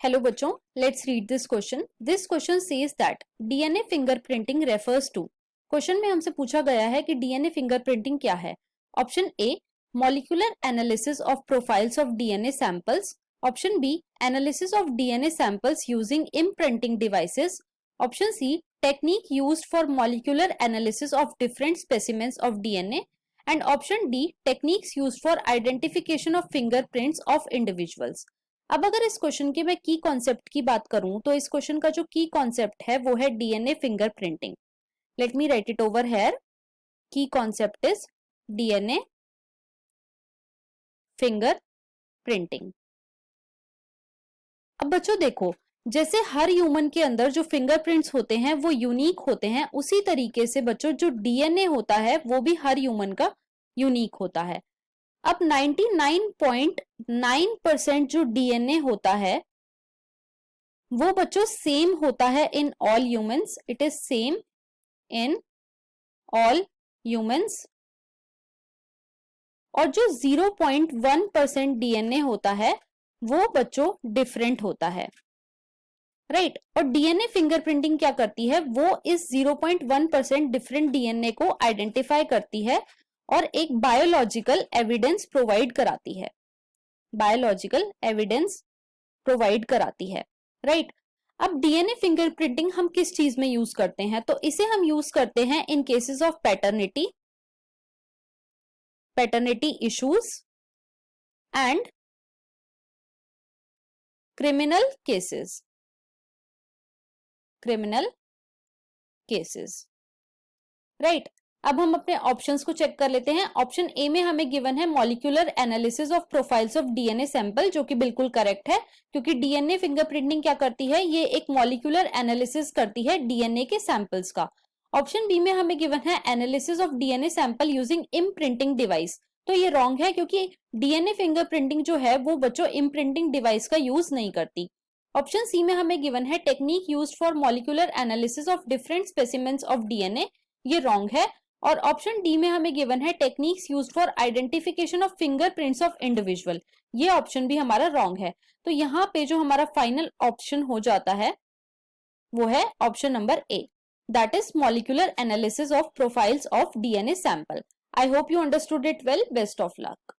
Hello बच्चों, let's read this question. This question says that DNA fingerprinting refers to. Question में हमसे पूछा गया है कि डीएनए फिंगरप्रिंटिंग क्या है। Option A, molecular analysis of profiles of DNA samples. Option B, analysis of DNA samples using imprinting devices. Option C, technique used for molecular analysis of different specimens of DNA. And option D, techniques used for identification of fingerprints of individuals. अब अगर इस question के मैं की concept की बात करूं तो इस क्वेश्चन का जो की कॉन्सेप्ट है वो है DNA fingerprinting. Let me right it over here. की कॉन्सेप्ट इज डीएनए फिंगरप्रिंटिंग। अब बच्चों देखो, जैसे हर ह्यूमन के अंदर जो फिंगरप्रिंट्स होते हैं वो यूनिक होते हैं, उसी तरीके से बच्चों जो डीएनए होता है वो भी हर ह्यूमन का यूनिक होता है। अब 99.9% जो डीएनए होता है वो बच्चों सेम होता है in all humans. It is same in all humans. और जो 0.1% डीएनए होता है वो बच्चों डिफरेंट होता है, राइट। और डीएनए फिंगरप्रिंटिंग क्या करती है, वो इस 0.1% डिफरेंट डीएनए को आइडेंटिफाई करती है और एक बायोलॉजिकल एविडेंस प्रोवाइड कराती है। बायोलॉजिकल एविडेंस प्रोवाइड कराती है, राइट। अब डीएनए फिंगरप्रिंटिंग हम किस चीज में यूज करते हैं, तो इसे हम यूज करते हैं in cases of paternity issues and criminal cases, right. अब हम अपने ऑप्शंस को चेक कर लेते हैं। ऑप्शन ए में हमें गिवन है molecular analysis of profiles of DNA sample, जो कि बिल्कुल करेक्ट है, क्योंकि डीएनए फिंगरप्रिंटिंग क्या करती है, ये एक मॉलिक्यूलर एनालिसिस करती है डीएनए के सैंपल्स का। ऑप्शन बी में हमें गिवन है analysis of DNA sample using imprinting device, तो ये रॉन्ग है, क्योंकि डीएनए फिंगरप्रिंटिंग जो है वो बच्चों इम्प्रिंटिंग डिवाइस का यूज नहीं करती। ऑप्शन सी में हमें गिवन है technique used for molecular analysis of different specimens of DNA, ये रॉन्ग है। और ऑप्शन डी में हमें गिवन है techniques used for identification of fingerprints of individual, ये ऑप्शन भी हमारा रॉन्ग है। तो यहाँ पे जो हमारा फाइनल ऑप्शन हो जाता है वो है option number A, that is molecular analysis of profiles of DNA sample. I hope you understood it well. Best of luck.